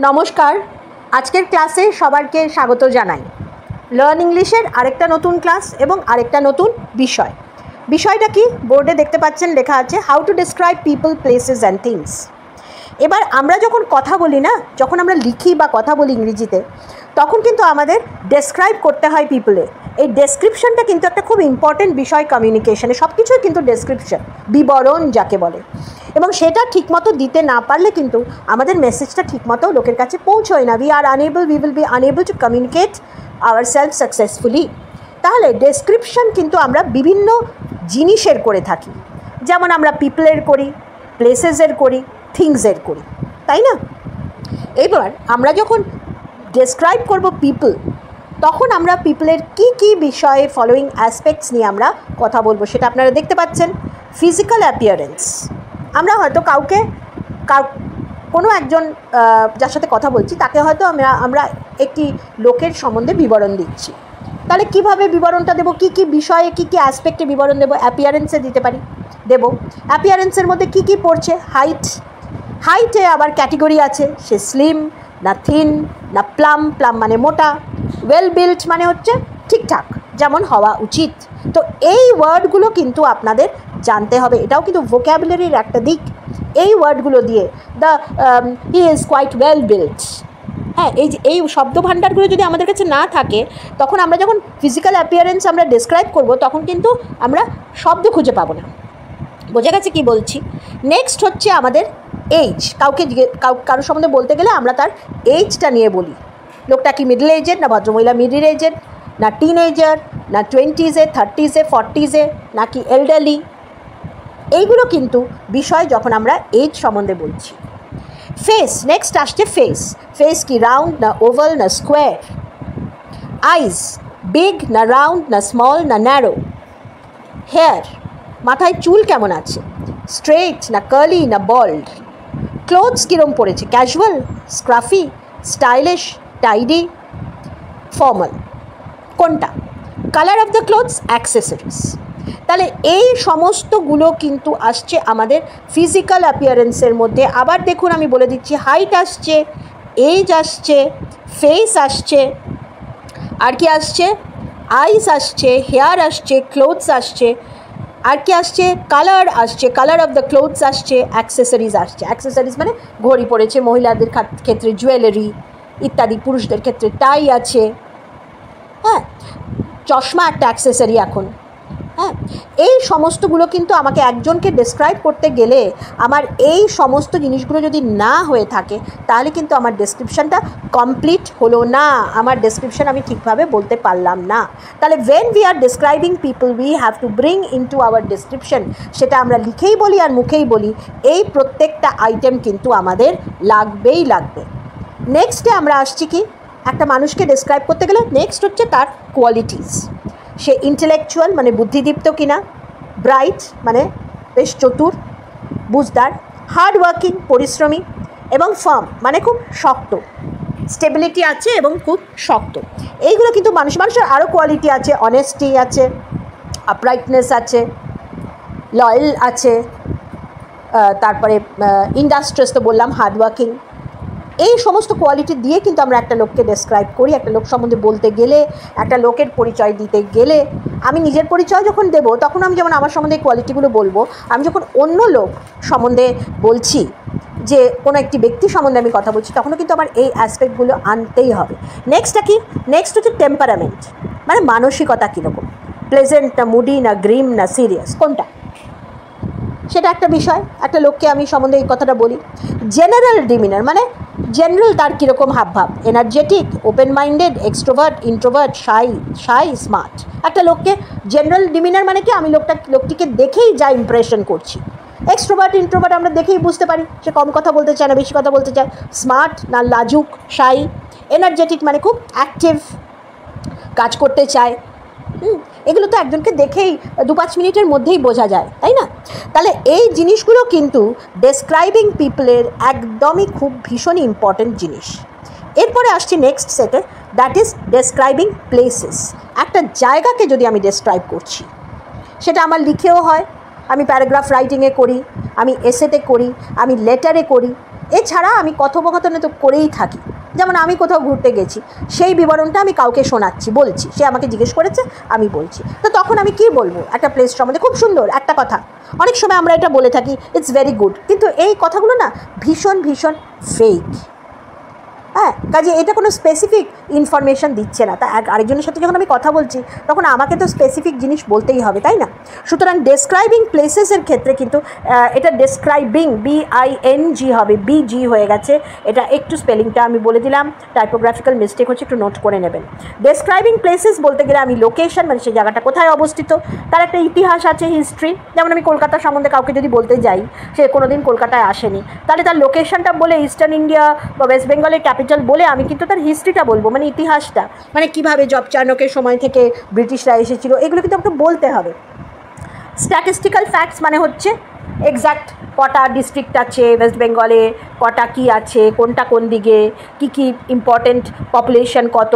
নমস্কার, আজকের ক্লাসে সবাইকে স্বাগত জানাই। লার্ন ইংলিশের আরেকটা নতুন ক্লাস এবং আরেকটা নতুন বিষয়। বিষয়টা কি বোর্ডে দেখতে পাচ্ছেন, লেখা আছে how to describe people, places and things. এবার আমরা যখন কথা বলি না, যখন আমরা লিখি বা কথা বলি ইংরেজিতে, তখন কিন্তু আমাদের ডেসক্রাইব করতে হয় পিপলে। এই ডেসক্রিপশনটা কিন্তু একটা খুব ইম্পর্টেন্ট বিষয় কমিউনিকেশনে। সব কিছুই কিন্তু ডেসক্রিপশন, বিবরণ যাকে বলে, এবং সেটা ঠিকমতো দিতে না পারলে কিন্তু আমাদের মেসেজটা ঠিকমতো লোকের কাছে পৌঁছয় না। We will be unable to communicate ourself successfully. তাহলে ডেসক্রিপশন কিন্তু আমরা বিভিন্ন জিনিসের করে থাকি, যেমন আমরা পিপলের করি, প্লেসেসের করি, থিংসের করি, তাই না? এবার আমরা যখন ডেসক্রাইব করব পিপল, তখন আমরা পিপলের কী কী বিষয়ে ফলোয়িং অ্যাসপেক্টস নিয়ে আমরা কথা বলবো সেটা আপনারা দেখতে পাচ্ছেন। ফিজিক্যাল অ্যাপিয়ারেন্স, আমরা হয়তো কোনো একজন যার সাথে কথা বলছি তাকে হয়তো আমরা একটি লোকের সম্বন্ধে বিবরণ দিচ্ছি। তাহলে কিভাবে বিবরণটা দেবো, কী কী বিষয়ে কী কী অ্যাসপেক্টে বিবরণ দেবো? অ্যাপিয়ারেন্সে দিতে পারি, দেবো। অ্যাপিয়ারেন্সের মধ্যে কী কী পড়ছে? হাইটে আবার ক্যাটেগরি আছে, সে স্লিম না থিন না প্লাম মানে মোটা, ওয়েল বিল্ট মানে হচ্ছে ঠিকঠাক, যেমন হওয়া উচিত। তো এই ওয়ার্ডগুলো কিন্তু আপনাদের জানতে হবে, এটাও কিন্তু ভোক্যাবুলারির একটা দিক। এই ওয়ার্ডগুলো দিয়ে he is quite well built, হ্যাঁ, এই শব্দভাণ্ডারগুলো যদি আমাদের কাছে না থাকে, তখন আমরা যখন ফিজিক্যাল অ্যাপিয়ারেন্স আমরা ডেসক্রাইব করব, তখন কিন্তু আমরা শব্দ খুঁজে পাবো না। বোঝা গেছে কি বলছি? নেক্সট হচ্ছে আমাদের এজ। কারোর সম্বন্ধে বলতে গেলে আমরা তার এজটা নিয়ে বলি। লোকটা কি মিডল এজের, না ভদ্রমহিলা মিডল এজের, না টিন এজার, না 20s-এ, 30s-এ, 40s-এ, নাকি এল্ডারলি। এইগুলো কিন্তু বিষয় যখন আমরা এজ সম্বন্ধে বলছি। ফেস, নেক্সট আসছে ফেস কি রাউন্ড না ওভাল না স্কোয়ার। আইজ, বিগ না রাউন্ড না স্মল না ন্যারো। হেয়ার, মাথায় চুল কেমন আছে, স্ট্রেট না কার্লি না বল্ড। ক্লোথস কীরম পরেছে, ক্যাজুয়াল, স্ক্রাফি, স্টাইলিশ, টাইডি, ফর্মাল, কোনটা? Colour of the clothes, accessories. তাহলে এই সমস্তগুলো কিন্তু আসছে আমাদের ফিজিক্যাল অ্যাপিয়ারেন্সের মধ্যে। আবার দেখুন, আমি বলে দিচ্ছি, হাইট আসছে, এজ আসছে, ফেস আসছে, আর কি আসছে? আইস আসছে, হেয়ার আসছে, ক্লোথস আসছে, আর কি আসছে? কালার আসছে, কালার অফ দ্য ক্লোথস আসছে, অ্যাক্সেসরিজ আসছে। অ্যাক্সেসরিজ মানে ঘড়ি পড়েছে, মহিলাদের ক্ষেত্রে জুয়েলারি ইত্যাদি, পুরুষদের ক্ষেত্রে টাই আছে, হ্যাঁ, চশমা একটা অ্যাক্সেসরি এখন, হ্যাঁ। এই সমস্তগুলো কিন্তু আমাকে একজনকে ডেসক্রাইব করতে গেলে আমার এই সমস্ত জিনিসগুলো যদি না হয়ে থাকে, তাহলে কিন্তু আমার ডেসক্রিপশানটা কমপ্লিট হলো না, আমার ডেসক্রিপশান আমি ঠিকভাবে বলতে পারলাম না। তাহলে when we are describing people we have to bring into our description, সেটা আমরা লিখেই বলি আর মুখেই বলি, এই প্রত্যেকটা আইটেম কিন্তু আমাদের লাগবেই লাগবে। নেক্সটে আমরা আসছি কি, একটা মানুষকে ডেসক্রাইব করতে গেলে নেক্সট হচ্ছে তার কোয়ালিটিস। সে ইন্টেলেকচুয়াল মানে বুদ্ধিদীপ্ত কিনা, ব্রাইট মানে বেশ চতুর, বুঝদার, হার্ড ওয়ার্কিং পরিশ্রমী, এবং ফার্ম মানে খুব শক্ত, স্টেবিলিটি আছে এবং খুব শক্ত। এইগুলো কিন্তু মানুষের আরও কোয়ালিটি আছে, অনেস্টি আছে, আপরাইটনেস আছে, লয়াল আছে, তারপরে ইন্ডাস্ট্রিয়াস তো বললাম, হার্ড ওয়ার্কিং। এই সমস্ত কোয়ালিটি দিয়ে কিন্তু আমরা একটা লোককে ডেসক্রাইব করি। একটা লোক সম্বন্ধে বলতে গেলে, একটা লোকের পরিচয় দিতে গেলে, আমি নিজের পরিচয় যখন দেব, তখন আমি যেমন আমার সম্বন্ধে এই কোয়ালিটিগুলো বলবো। আমি যখন অন্য লোক সম্বন্ধে বলছি, যে কোনো একটি ব্যক্তি সম্বন্ধে আমি কথা বলছি, তখনও কিন্তু আমার এই অ্যাসপেক্টগুলো আনতেই হবে। নেক্সটটা কি? নেক্সট হচ্ছে টেম্পারামেন্ট, মানে মানসিকতা কীরকম, প্লেজেন্ট না মুডি না গ্রিম না সিরিয়াস, কোনটা? সেটা একটা বিষয়। একটা লোককে আমি সম্বন্ধে এই কথাটা বলি। জেনারেল ডিমিনার মানে জেনারেল তার কীরকম হাবভাব, energetic, open minded, extrovert, introvert, shy, smart. একটা লোককে জেনারেল ডিমিনার মানে কি, আমি লোকটিকে দেখেই যা ইমপ্রেশন করছি। এক্সট্রোভার্ট, ইন্ট্রোভার্ট আমরা দেখেই বুঝতে পারি সে কম কথা বলতে চায় না বেশি কথা বলতে চায়। স্মার্ট না লাজুক, শাই। এনার্জেটিক মানে খুব অ্যাক্টিভ, কাজ করতে চায়। এগুলো তো একজনকে দেখেই 2-5 মিনিটের মধ্যেই বোঝা যায়, তাই না? তাহলে এই জিনিসগুলো কিন্তু ডেসক্রাইবিং পিপলের একদমই খুব ভীষণই ইম্পর্ট্যান্ট জিনিস। এরপরে আসছি নেক্সট সেটে, দ্যাট ইজ ডেসক্রাইবিং প্লেসেস। একটা জায়গাকে যদি আমি ডেসক্রাইব করছি, সেটা আমার লিখেও হয়, আমি প্যারাগ্রাফ রাইটিংয়ে করি, আমি এসেতে করি, আমি লেটারে করি, এছাড়া আমি কথোপকথনে তো করেই থাকি, যেমন আমি কোথাও ঘুরতে গেছি, সেই বিবরণটা আমি কাউকে শোনাচ্ছি, বলছি, সে আমাকে জিজ্ঞেস করেছে, আমি বলছি। তো তখন আমি কি বলবো একটা প্লেস সম্বন্ধে? খুব সুন্দর একটা কথা, অনেক সময় আমরা এটা বলে থাকি, ইটস ভেরি গুড, কিন্তু এই কথাগুলো না ভীষণ ভীষণ ফেক। হ্যাঁ, কাজে এটা কোনো স্পেসিফিক ইনফরমেশান দিচ্ছে না। তা আরেকজনের সাথে যখন আমি কথা বলছি তখন আমাকে তো স্পেসিফিক জিনিস বলতেই হবে, তাই না? সুতরাং ডেসক্রাইবিং প্লেসেসের ক্ষেত্রে কিন্তু এটা ডেসক্রাইবিং BING হবে, BG হয়ে গেছে। এটা একটু স্পেলিংটা আমি বলে দিলাম, টাইপোগ্রাফিক্যাল মিস্টেক হচ্ছে, একটু নোট করে নেবেন। ডেসক্রাইবিং প্লেসেস বলতে গেলে আমি লোকেশন, মানে সেই জায়গাটা কোথায় অবস্থিত, তার একটা ইতিহাস আছে, হিস্ট্রি। যেমন আমি কলকাতা সম্বন্ধে কাউকে যদি বলতে যাই, সে কোনো দিন কলকাতায় আসেনি, তাহলে তার লোকেশনটা বলে ইস্টার্ন ইন্ডিয়া বা ওয়েস্ট বেঙ্গলের ক্যাপিটাল বলে আমি কিন্তু তার হিস্ট্রিটা বলবো, মানে ইতিহাসটা, মানে কীভাবে জব চার্নকের সময় থেকে ব্রিটিশরা এসেছিলো, এগুলো কিন্তু আমাকে বলতে হবে। স্ট্যাটিস্টিক্যাল ফ্যাক্টস মানে হচ্ছে এক্স্যাক্ট কটা ডিস্ট্রিক্ট আছে ওয়েস্ট বেঙ্গলে, কটা কী আছে, কোনটা কোন দিকে, কী কী ইম্পর্টেন্ট পপুলেশন কত,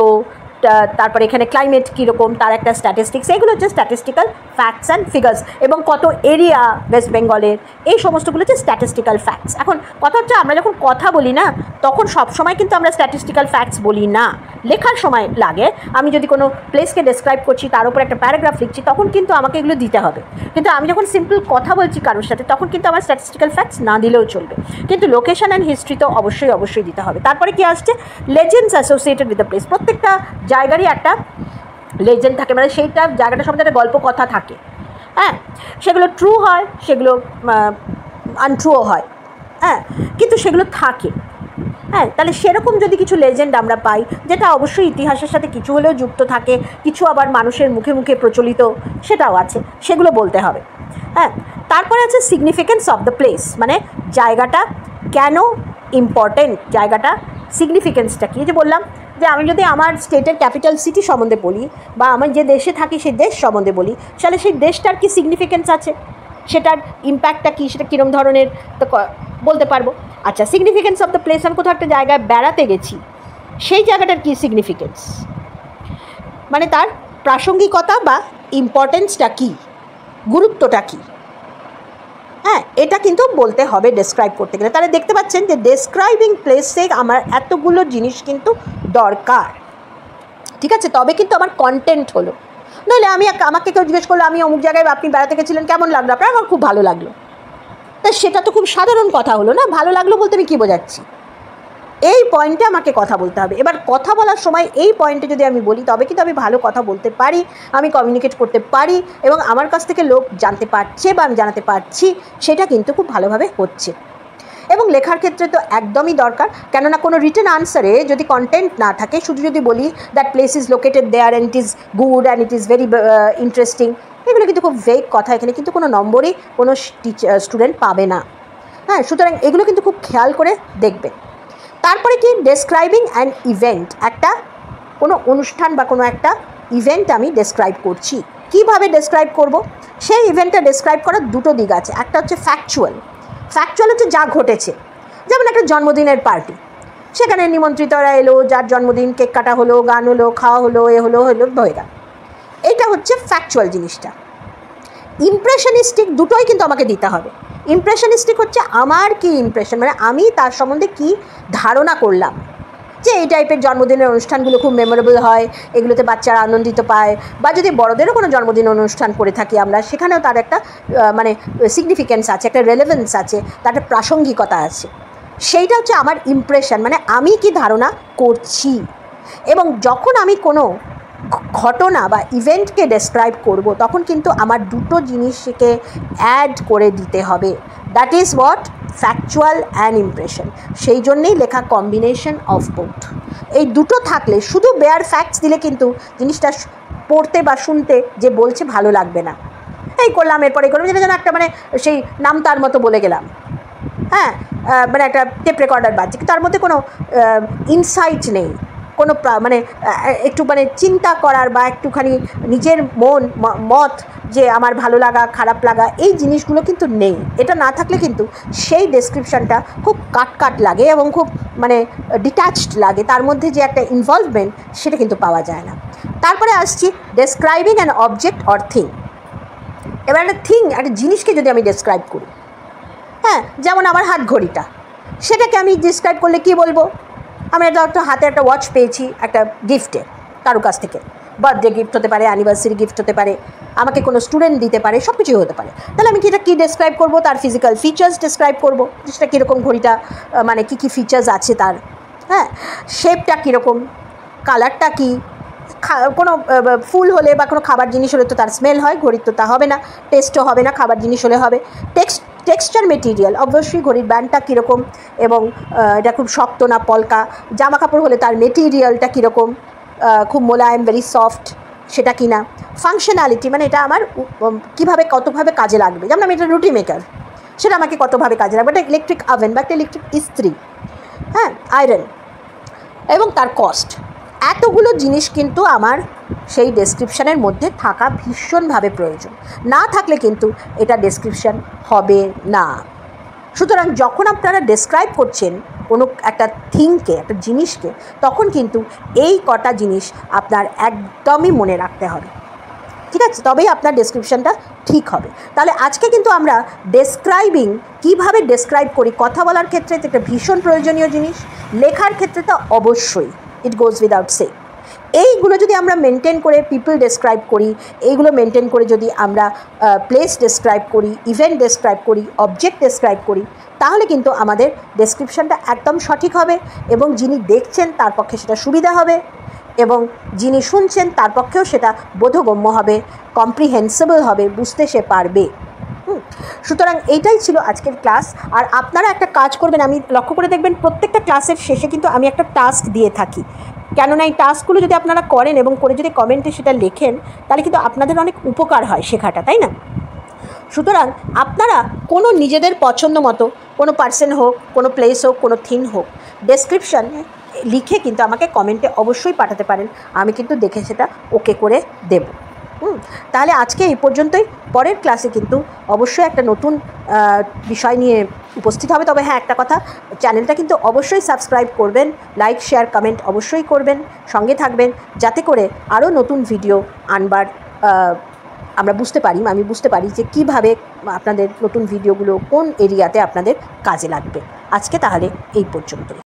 তারপরে এখানে ক্লাইমেট কীরকম, তার একটা স্ট্যাটিস্টিক্স, এগুলো হচ্ছে স্ট্যাটিস্টিক্যাল ফ্যাক্টস অ্যান্ড ফিগার্স। এবং কত এরিয়া ওয়েস্ট বেঙ্গলের, এই সমস্তগুলো হচ্ছে স্ট্যাটিস্টিক্যাল ফ্যাক্টস। এখন কথা হচ্ছে আমরা যখন কথা বলি না, তখন সবসময় কিন্তু আমরা স্ট্যাটিস্টিক্যাল ফ্যাক্টস বলি না, লেখার সময় লাগে। আমি যদি কোনো প্লেসকে ডেসক্রাইব করছি, তার উপর একটা প্যারাগ্রাফ লিখছি, তখন কিন্তু আমাকে এগুলো দিতে হবে। কিন্তু আমি যখন সিম্পল কথা বলছি কারোর সাথে, তখন কিন্তু আমার স্ট্যাটিস্টিক্যাল ফ্যাক্টস না দিলেও চলবে, কিন্তু লোকেশন অ্যান্ড হিস্ট্রি তো অবশ্যই অবশ্যই দিতে হবে। তারপরে কি আসছে? Legends associated with the place. প্রত্যেকটা জায়গারই একটা লেজেন্ড থাকে, মানে সেইটা জায়গাটা সম্বন্ধে একটা গল্প কথা থাকে। হ্যাঁ, সেগুলো ট্রু হয়, সেগুলো আনট্রুও হয়, হ্যাঁ, কিন্তু সেগুলো থাকে। হ্যাঁ, তাহলে সেরকম যদি কিছু লেজেন্ড আমরা পাই, যেটা অবশ্যই ইতিহাসের সাথে কিছু হলেও যুক্ত থাকে, কিছু আবার মানুষের মুখে মুখে প্রচলিত, সেটাও আছে, সেগুলো বলতে হবে। হ্যাঁ, তারপরে আছে সিগনিফিকেন্স অফ দ্য প্লেস, মানে জায়গাটা কেন ইম্পর্টেন্ট, জায়গাটা সিগনিফিকেন্সটা কী। যে বললাম যে আমি যদি আমার স্টেটের ক্যাপিটাল সিটি সম্বন্ধে বলি, বা আমি যে দেশে থাকি সেই দেশ সম্বন্ধে বলি, তাহলে সেই দেশটার কি সিগনিফিকেন্স আছে, সেটার ইম্প্যাক্টটা কী, সেটা কীরকম ধরনের, তো বলতে পারবো। আচ্ছা, সিগনিফিকেন্স অফ দ্য প্লেস, আমি কোথাও একটা জায়গায় বেড়াতে গেছি, সেই জায়গাটার কী সিগনিফিকেন্স, মানে তার প্রাসঙ্গিকতা বা ইম্পর্টেন্সটা কী, গুরুত্বটা কী। হ্যাঁ, এটা কিন্তু বলতে হবে ডেসক্রাইব করতে গেলে। তাহলে দেখতে পাচ্ছেন যে ডেসক্রাইবিং প্লেসে আমার এতগুলো জিনিস কিন্তু দরকার, ঠিক আছে? তবে কিন্তু আমার কন্টেন্ট হলো। নইলে আমাকে কেউ জিজ্ঞেস করলো, আমি অমুক জায়গায় আপনি বেড়াতে গেছিলেন, কেমন লাগলো আপনার? আমার খুব ভালো লাগলো। তা সেটা তো খুব সাধারণ কথা হলো না? ভালো লাগলো বলতে আমি কী বোঝাচ্ছি, এই পয়েন্টে আমাকে কথা বলতে হবে। এবার কথা বলার সময় এই পয়েন্টে যদি আমি বলি, তবে কিন্তু আমি ভালো কথা বলতে পারি, আমি কমিউনিকেট করতে পারি, এবং আমার কাছ থেকে লোক জানতে পারছে বা আমি জানাতে পারছি, সেটা কিন্তু খুব ভালোভাবে হচ্ছে। এবং লেখার ক্ষেত্রে তো একদমই দরকার, কেননা কোনো রিটেন আনসারে যদি কন্টেন্ট না থাকে, শুধু যদি বলি that place is located there and it is good and it is very interesting, এগুলো কিন্তু খুব ভেগ কথা, এখানে কিন্তু কোনো নম্বরই কোনো স্টুডেন্ট পাবে না। হ্যাঁ, সুতরাং এগুলো কিন্তু খুব খেয়াল করে দেখবে। তারপরে কি? ডেসক্রাইবিং অ্যান ইভেন্ট, একটা কোনো অনুষ্ঠান বা কোনো একটা ইভেন্ট আমি ডেসক্রাইব করছি। কিভাবে ডেসক্রাইব করব? সেই ইভেন্টটা ডেসক্রাইব করার দুটো দিক আছে। একটা হচ্ছে ফ্যাকচুয়াল, ফ্যাকচুয়াল হচ্ছে যা ঘটেছে, যেমন একটা জন্মদিনের পার্টি, সেখানে নিমন্ত্রিতরা এলো, যার জন্মদিন, কেক কাটা হলো, গান হলো, খাওয়া হলো, এ হলো হলো হয়ে গেল, এইটা হচ্ছে ফ্যাকচুয়াল জিনিসটা। ইমপ্রেশনিস্টিক দুটোই কিন্তু আমাকে দিতে হবে। ইমপ্রেশনিস্টিক হচ্ছে আমার কি ইমপ্রেশন, মানে আমি তার সম্বন্ধে কি ধারণা করলাম, যে এই টাইপের জন্মদিনের অনুষ্ঠানগুলো খুব মেমোরেবল হয়, এগুলোতে বাচ্চারা আনন্দিত পায়, বা যদি বড়দেরও কোনো জন্মদিন অনুষ্ঠান করে থাকি আমরা, সেখানেও তার একটা মানে সিগনিফিকেন্স আছে, একটা রেলেভেন্স আছে, তার একটা প্রাসঙ্গিকতা আছে। সেইটা হচ্ছে আমার ইমপ্রেশন, মানে আমি কি ধারণা করছি। এবং যখন আমি কোনো ঘটনা বা ইভেন্টকে ডেসক্রাইব করব, তখন কিন্তু আমার দুটো জিনিসকে অ্যাড করে দিতে হবে, that is what factual and impression. সেই জন্যেই লেখা কম্বিনেশন অফ বোথ। এই দুটো থাকলে, শুধু বেয়ার ফ্যাক্টস দিলে কিন্তু জিনিসটা পড়তে বা শুনতে যে বলছে ভালো লাগবে না। এই করলাম, এরপরে করলাম, যেটা যেন একটা মানে সেই নাম তার মতো বলে গেলাম। হ্যাঁ, মানে একটা টেপ রেকর্ডার বাজছে, তার মধ্যে কোনো ইনসাইট নেই, কোনো মানে একটু মানে চিন্তা করার বা একটুখানি নিজের মত যে আমার ভালো লাগা খারাপ লাগা, এই জিনিসগুলো কিন্তু নেই। এটা না থাকলে কিন্তু সেই ডেসক্রিপশানটা খুব কাট লাগে এবং খুব মানে ডিট্যাচড লাগে, তার মধ্যে যে একটা ইনভলভমেন্ট, সেটা কিন্তু পাওয়া যায় না। তারপরে আসছি describing an object or thing. এবার একটা জিনিসকে যদি আমি ডেসক্রাইব করি, হ্যাঁ, যেমন আমার হাত ঘড়িটা, সেটাকে আমি ডিসক্রাইব করলে কী বলবো? আমি একটা হাতে একটা ওয়াচ পেয়েছি একটা গিফটে কারো কাছ থেকে, বার্থডে গিফট হতে পারে, অ্যানিভার্সারি গিফট হতে পারে, আমাকে কোনো স্টুডেন্ট দিতে পারে, সব কিছুই হতে পারে। তাহলে আমি এটা কী ডিসক্রাইব করবো? তার ফিজিক্যাল ফিচার্স ডিসক্রাইব করবো, সেটা কীরকম ঘড়িটা, মানে কী কী ফিচার্স আছে তার, হ্যাঁ, শেপটা কীরকম, কালারটা কী, কোনো ফুল হলে বা কোনো খাবার জিনিস হলে তো তার স্মেল হয়, ঘড়ির তো তা হবে না, টেস্টও হবে না, খাবার জিনিস হলে হবে। টেক্সচার মেটেরিয়াল, অবশ্যই ঘড়ির ব্যান্ডটা কীরকম এবং এটা খুব শক্ত না পলকা, জামা কাপড় হলে তার মেটেরিয়ালটা কীরকম, খুব মোলায়েম, ভেরি সফট, সেটা কি না। ফাংশনালিটি মানে এটা আমার কীভাবে কতভাবে কাজে লাগবে, যেমন আমি একটা রুটি মেকার, সেটা আমাকে কতভাবে কাজে লাগবে, একটা ইলেকট্রিক ওভেন বা একটা ইলেকট্রিক ইস্ত্রি, হ্যাঁ, আয়রন, এবং তার কস্ট, এতগুলো জিনিস কিন্তু আমার সেই ডেসক্রিপশানের মধ্যে থাকা ভীষণভাবে প্রয়োজন। না থাকলে কিন্তু এটা ডেসক্রিপশান হবে না। সুতরাং যখন আপনারা ডেসক্রাইব করছেন কোনো একটা থিংকে, একটা জিনিসকে, তখন কিন্তু এই কটা জিনিস আপনার একদমই মনে রাখতে হবে, ঠিক আছে? তবেই আপনার ডেসক্রিপশানটা ঠিক হবে। তাহলে আজকে কিন্তু আমরা ডেসক্রাইবিং, কীভাবে ডেসক্রাইব করি, কথা বলার ক্ষেত্রে এটা ভীষণ প্রয়োজনীয় জিনিস, লেখার ক্ষেত্রে তো অবশ্যই, ইট গোজ উইদাউট সে। এইগুলো যদি আমরা মেনটেন করে পিপল ডেসক্রাইব করি, এইগুলো মেনটেন করে যদি আমরা প্লেস ডেসক্রাইব করি, ইভেন্ট ডেসক্রাইব করি, অবজেক্ট ডেসক্রাইব করি, তাহলে কিন্তু আমাদের ডেসক্রিপশানটা একদম সঠিক হবে এবং যিনি দেখছেন তার পক্ষে সেটা সুবিধা হবে এবং যিনি শুনছেন তার পক্ষেও সেটা বোধগম্য হবে, কম্প্রিহেন্সিবল হবে, বুঝতে সে পারবে। সুতরাং এইটাই ছিল আজকের ক্লাস। আর আপনারা একটা কাজ করবেন, আমি লক্ষ্য করে দেখবেন প্রত্যেকটা ক্লাসের শেষে কিন্তু আমি একটা টাস্ক দিয়ে থাকি, কেননা এই টাস্কগুলো যদি আপনারা করেন এবং করে যদি কমেন্টে সেটা লেখেন, তাহলে কিন্তু আপনাদের অনেক উপকার হয় শেখাটা, তাই না? সুতরাং আপনারা কোনো নিজেদের পছন্দ মতো কোনো পার্সন হোক, কোনো প্লেস হোক, কোনো থিং হোক, ডেসক্রিপশান লিখে কিন্তু আমাকে কমেন্টে অবশ্যই পাঠাতে পারেন, আমি কিন্তু দেখে সেটা ওকে করে দেব। তাহলে আজকে এই পর্যন্তই। পরের ক্লাসে কিন্তু অবশ্যই একটা নতুন বিষয় নিয়ে উপস্থিত হবে। তবে হ্যাঁ, একটা কথা, চ্যানেলটা কিন্তু অবশ্যই সাবস্ক্রাইব করবেন, লাইক শেয়ার কমেন্ট অবশ্যই করবেন, সঙ্গে থাকবেন, যাতে করে আরও নতুন ভিডিও আনবার আমি বুঝতে পারি যে কীভাবে আপনাদের নতুন ভিডিওগুলো কোন এরিয়াতে আপনাদের কাজে লাগবে। আজকে তাহলে এই পর্যন্তই।